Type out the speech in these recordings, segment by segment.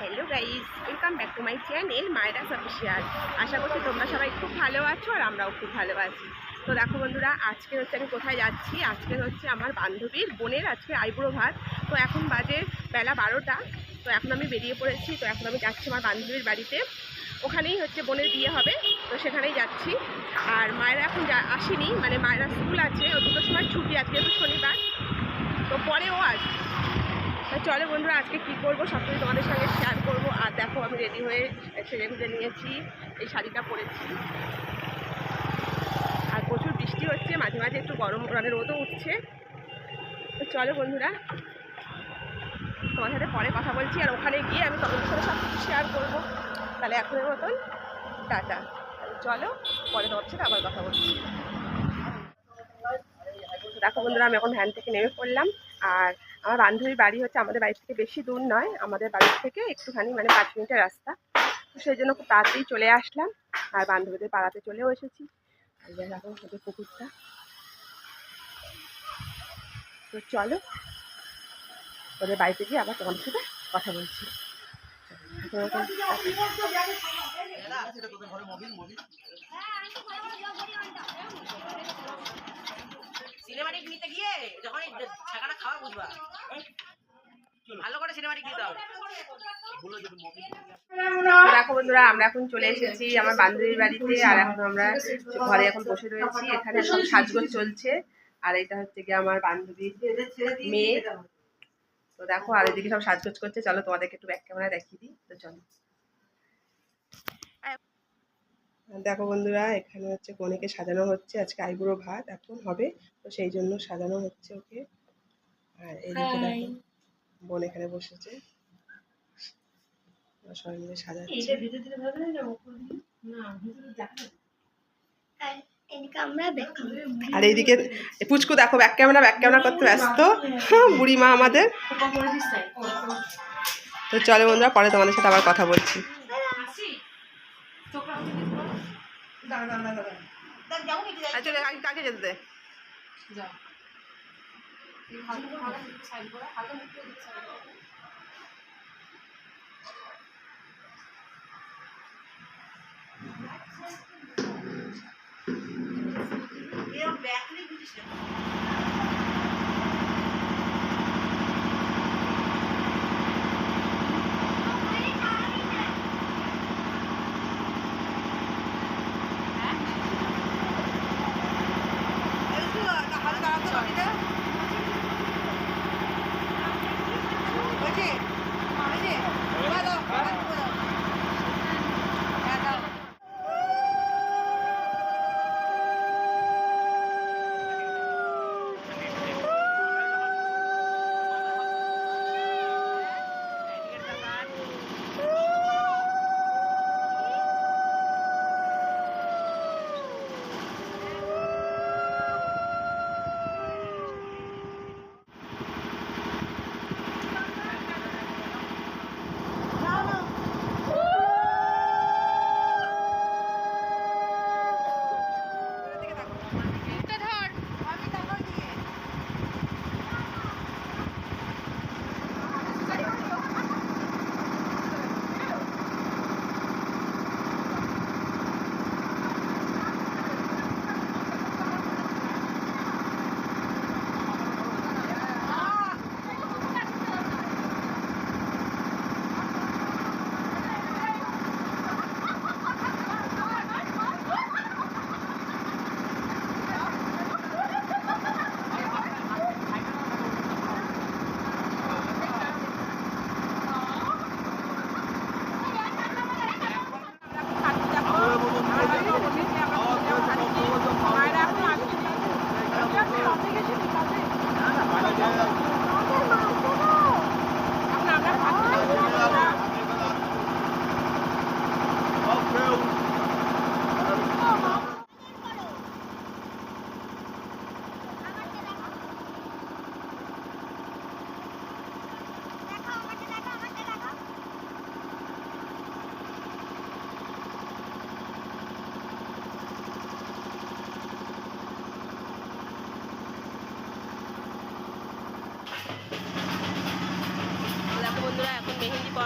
Hello guys, welcome back to my channel Mayera's official. আশা করছি তোমরা সবাই খুব ভালো আছো আর আমরাও খুব ভালো আছি। তো দেখো বন্ধুরা, আজকে হচ্ছে আমি কোথায় যাচ্ছি। আজকে হচ্ছে আমার বান্ধবীর বোনের আজকে আইবুড়ো ভাত। তো এখন বাজে বেলা 12টা। তো এখন আমি বেরিয়ে পড়েছি। তো এখন আমি যাচ্ছি আমার বান্ধবীর বাড়িতে। ওখানেই হচ্ছে বোনের বিয়ে হবে, তো সেখানেই যাচ্ছি। আর মায়েরা এখন আসেনি, মানে মায়েরা স্কুল আছে, ও 2টোর সময় ছুটি, আজকে তো শনিবার, তো পরেও আসবে। চলো বন্ধুরা, আজকে কী করবো সব কিছু তোমাদের সঙ্গে শেয়ার করবো। আর দেখো আমি রেডি হয়ে সেজে গুজে নিয়েছি, এই শাড়িটা পরেছি। আর প্রচুর বৃষ্টি হচ্ছে, মাঝে মাঝে একটু গরম, মানে রোদও উঠছে। তো চলো বন্ধুরা, তোমার সাথে পরে কথা বলছি। আর ওখানে গিয়ে আমি তোমাদের সাথে সব কিছু শেয়ার করবো। তাহলে এখনের মতন টাটা। চলো পরে তোমার সাথে আবার কথা বলছি। দেখো বন্ধুরা, আমি এখন ভ্যান থেকে নেমে পড়লাম। আর আমার বান্ধবীর বাড়ি হচ্ছে আমাদের বাড়ি থেকে বেশি দূর নয়, আমাদের বাড়ি থেকে একটুখানি মানে 5 মিনিটের রাস্তা। তো সেই জন্য খুব তাড়াতাড়ি চলে আসলাম। আর বান্ধবীদের পাড়াতে চলেও এসেছি। এই যে দেখো ওদের পুকুরটা। তো চলো ওদের বাড়িতে গিয়ে আবার তোমাদের সাথে কথা বলছি। সিনেমাটিক নিতে গিয়ে যখন ছাকাটা খাওয়া বুঝবা ভালো করে সিনেমাটিক দিতে হবে। দেখো বন্ধুরা, আমরা এখন চলে এসেছি আমার বান্ধবীর বাড়িতে। আর এখন আমরা ঘরে এখন বসে রয়েছি, এখানে সব সাজগোজ চলছে। আর এটা হচ্ছে গিয়ে আমার বান্ধবীর মেয়ে। তো দেখো, আর এদিকে সব সাজগোজ করছে। চলো তোমাদেরকে একটু ব্যাক ক্যামেরায় দেখিয়ে দিই। তো চলো দেখো বন্ধুরা, এখানে হচ্ছে কনেকে সাজানো হচ্ছে। আজকে আইবুড়ো ভাত এখন হবে, তো সেই জন্য সাজানো হচ্ছে ওকে। আর এদিকে দেখো বোন এখানে বসেছে, সবাই মিলে সাজাচ্ছে। আর এইদিকে পুচকু দেখো ব্যাক ক্যামেরা করতে ব্যস্ত, বুড়ি মা আমাদের। তো চলো বন্ধুরা, পরে তোমাদের সাথে আবার কথা বলছি। কাকে যেতে দে?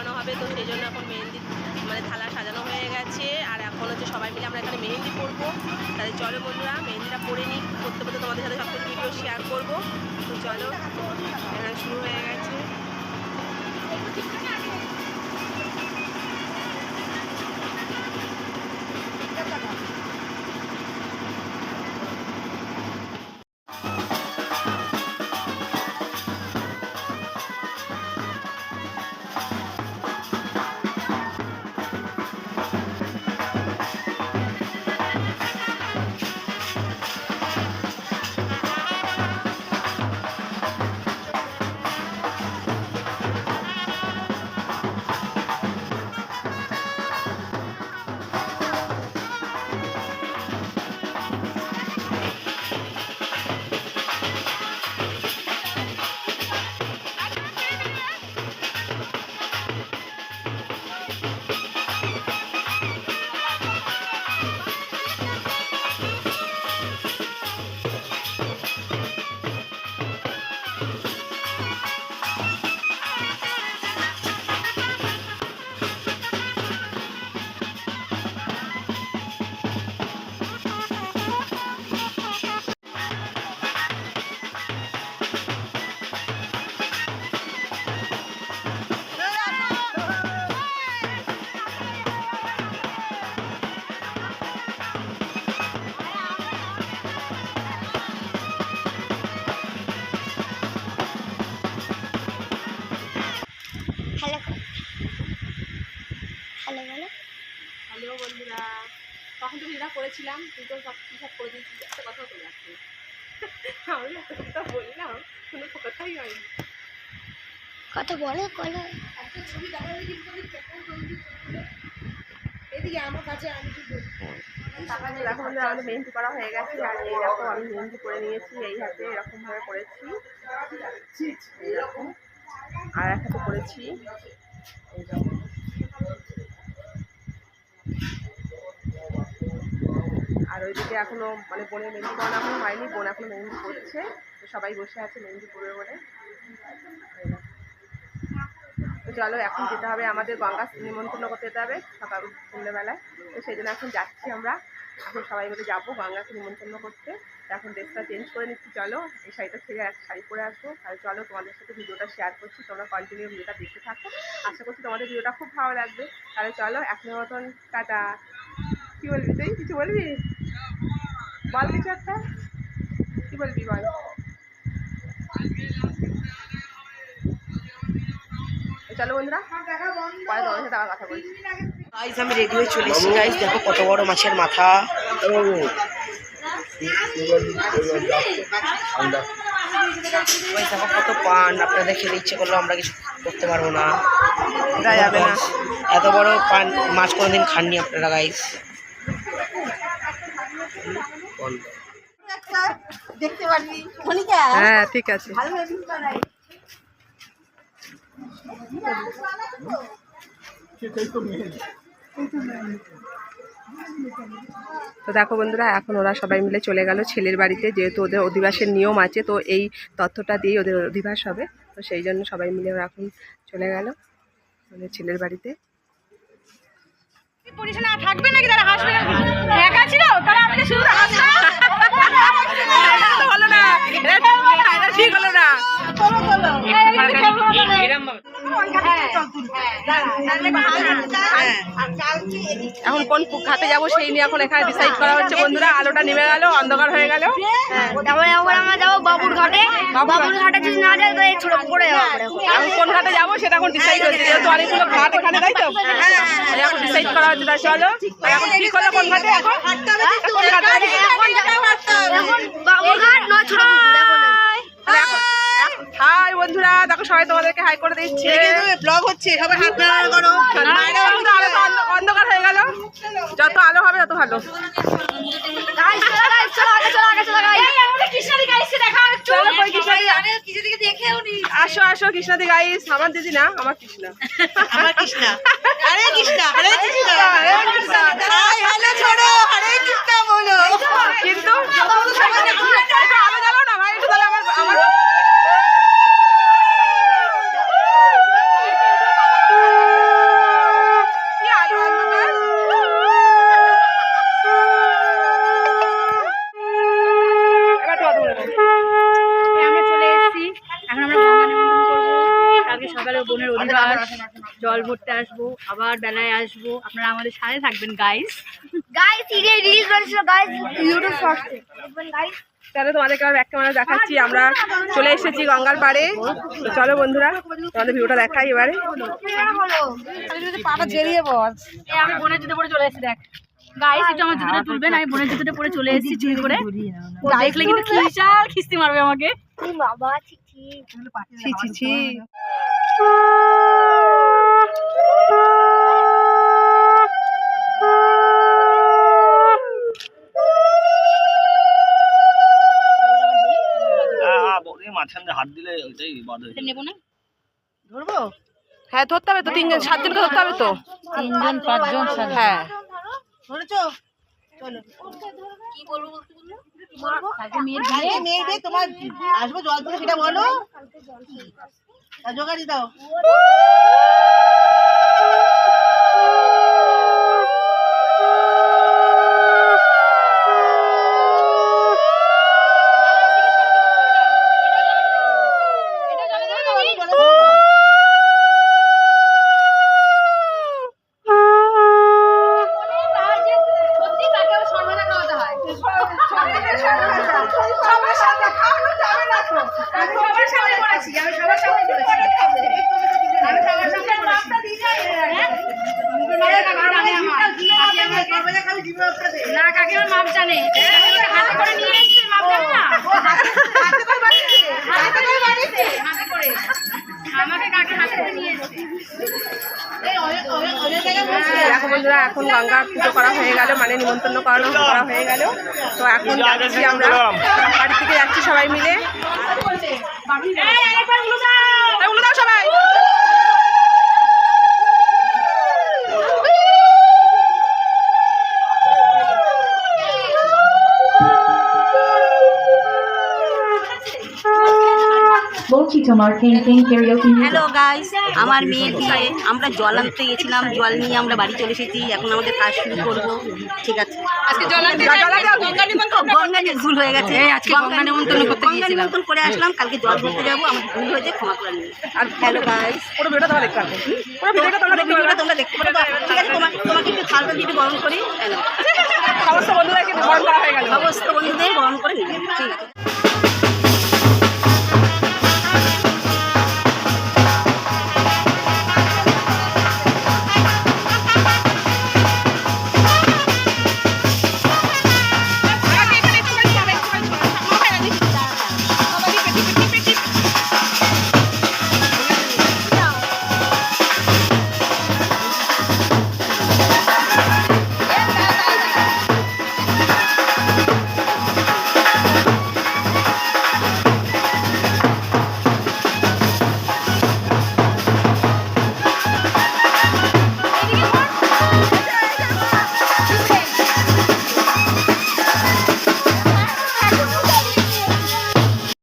পরানো হবে, তো সেই জন্য এখন মেহেন্দি মানে থালা সাজানো হয়ে গেছে। আর এখন হচ্ছে সবাই মিলে আমরা এখানে মেহেন্দি পরবো। তাহলে চলো বন্ধুরা মেহেন্দিটা পরে নিই, করতে করতে তোমাদের সাথে সব কিছু ভিডিও শেয়ার করবো। তো চলো, এখানে শুরু হয়ে গেছে। হ্যালো বন্ধুরা, তখন তো যেটা করেছিলাম তুই তো সব কী সব করে দিয়েছিস, একটা কথাও চলে আসছে। আমি একটা কথা বললাম, কোনো কথাই হয়নি। কত বড় কলা একটা ছবি দেখালে কিন্তু এদিকে আমার কাছে আমি কি এখন আমাদের মেহেন্দি করা হয়ে গেছে। আর এই দেখো আমি মেহেন্দি করে নিয়েছি, এই হাতে এরকমভাবে করেছি এরকম, আর এক হাতে করেছি এইরকম। আর ওইদিকে এখনো মানে বোনের মেহেন্দি করানো এখনো হয়নি, বোন এখনো মেহেন্দি করছে। তো সবাই বসে আছে মেহেন্দি করবে বলে। তো চলো এখন যেতে হবে, আমাদের গঙ্গা নিমন্ত্রণ করতে যেতে হবে সকাল সন্ধ্যেবেলায়। তো সেই জন্য এখন যাচ্ছি আমরা, এখন সবাই মিলে যাবো গঙ্গাকে নিমন্ত্রণ করতে। এখন ড্রেসটা চেঞ্জ করে নিচ্ছি, চলো এই শাড়িটা ছেড়ে এক শাড়ি পরে আসবো। তাহলে চলো তোমাদের সাথে ভিডিওটা শেয়ার করছি, তোমরা কন্টিনিউ ভিডিওটা দেখতে থাকো। আশা করছি তোমাদের ভিডিওটা খুব ভালো লাগবে। তাহলে চলো এখনের মতন টাটা। কী বলবি তুই, কিছু বলবি? বল কিছু একটা, কী বলবি বল। চলো বন্ধুরা, পরে তোমাদের সাথে আবার কথা বলছি। গাইস আমি রেডি হয়ে চলে এসেছি। গাইস দেখো কত বড় মাছের মাথা। গাইস দেখো কত পান, আপনাদের খেতে ইচ্ছে করলো আমরা কিছু করতে পারবো না, যাবে না। এত বড় পান মাছ কোনোদিন খাননি আপনারা গাইস। দেখতে পারবি হ্যাঁ ঠিক আছে। তো দেখো বন্ধুরা, এখন ওরা সবাই মিলে চলে গেল ছেলের বাড়িতে, যেহেতু ওদের অধিবাসের নিয়ম আছে। তো এই তথ্যটা দিয়েই ওদের অধিবাস হবে, তো সেই জন্য সবাই মিলে ওরা এখন চলে গেল ওদের ছেলের বাড়িতে। থাকবে নাকি তারা হাসবে, একা ছিল তারা আমাদের শুধু হলো না, ঠিক হলো না। এখন কোন ঘাটে যাবো সেই নিয়ে এখন এখানে ডিসাইড করা হচ্ছে বন্ধুরা। আলোটা নেমে গেল, অন্ধকার হয়ে গেল। তারপরে আমরা যাবো বাবুর ঘাটে। বাবুর ঘাটে যদি না যায় তাহলে ছোট করে যাবো। এখন কোন ঘাটে যাবো সেটা এখন ডিসাইড হচ্ছে, যেহেতু অনেকগুলো ঘাট এখানে, তাই তো এখন ডিসাইড করা হচ্ছে। তাই চলো এখন ঠিক হলো কোন ঘাটে, এখন কোন ঘাটে এখন বাবুর ঘাট নয় ছোট হাই বন্ধুরা, দেখো সবাই তোমাদেরকে হাই করে দিচ্ছে। ব্লগ হচ্ছে, সবাই হাত নাড়া করো। অন্ধকার হয়ে গেল, যত আলো হবে তত ভালো। আসো আসো কৃষ্ণাদি গাইস, আমার দিদি না, আমার কৃষ্ণা, আমার কৃষ্ণা, হরে কৃষ্ণা, হরে কৃষ্ণা, হরে কৃষ্ণা, হাই হ্যালো ছোড়ো, হরে কৃষ্ণা বলো। কিন্তু একটু আলো জ্বালো না ভাই, একটু তাহলে আমার বোনের অধিবাস, জল ভরতে আসবো, আবার বেলায় আসবো। আপনারা আমাদের সাথে থাকবেন গাইস। গাইস সিরিয়াল রিলিজ করেছিল গাইস ইউটিউব শর্টসে দেখবেন গাইস। তাহলে তোমাদেরকে আবার ব্যাক ক্যামেরা দেখাচ্ছি। আমরা চলে এসেছি গঙ্গার পাড়ে। তো চলো বন্ধুরা তোমাদের ভিডিওটা দেখাই এবারে। পাটা জেরিয়ে বস। আমি বোনের জুতো পরে চলে এসেছি দেখ। গাইস একটু আমার জুতোটা তুলবেন। আমি বোনের জুতোটা পরে চলে এসেছি চুরি করে। দেখলে কিন্তু কি বিশাল খিস্তি মারবে আমাকে। বাবা ছি ছি ছি ছি ছি। মাঝখানে হাত দিলে ওইটাই বাদ হয়ে যাবে। নেবো না? ধরবো? হ্যাঁ ধরতে হবে তো, 3 জন 7 জনকে ধরতে হবে তো। 3 জন 5 জন হ্যাঁ ধরেছো? চলো। কি বলবো বলতে বললো কালকে মেয়ের কালকে বিয়ে। মেয়ের বিয়ে, তোমার আসবো জল থেকে সেটা বলো। আর জোগাড়ি দাও। না কাকিমার মাপ জানে। হাতে করে নিয়ে এসেছে, মাপ জানে না। হাতে করে আমাকে কাকি হাতে করে নিয়ে এসেছে। দেখো বন্ধুরা এখন গঙ্গা পুজো করা হয়ে গেল, মানে নিমন্ত্রণ করা হয়ে গেল। তো এখন যাচ্ছি আমরা, বাড়ি থেকে যাচ্ছি সবাই মিলে। এই উলো দাও সবাই। হ্যালো গাইস, আমার মেয়ের বিয়ে, আমরা জল আনতে গেছিলাম, জল নিয়ে আমরা বাড়ি চলে এসেছি। এখন আমাদের কাজ শুরু করবো, ঠিক আছে? গঙ্গা নিয়ে ভুল হয়ে গেছে, আজকে গঙ্গা নিমন্ত্রণ করতে গিয়েছিলাম, নিমন্ত্রণ করে আসলাম, কালকে জল ভরতে যাবো, আমার ভুল হয়েছে, ক্ষমা করে নিন। আর হ্যালো গাইস, পুরো ভিডিওটা তোমরা দেখতে পাবে, পুরো ভিডিওটা তোমরা দেখতে পাবে। তোমরা দেখতে পারো, ঠিক আছে? তোমাকে একটু থালটা দিয়ে একটু বরণ করি, সমস্ত বন্ধুদেরকে বরণ করা হয়ে গেল। সমস্ত বন্ধুদের বরণ করে নিন, ঠিক আছে?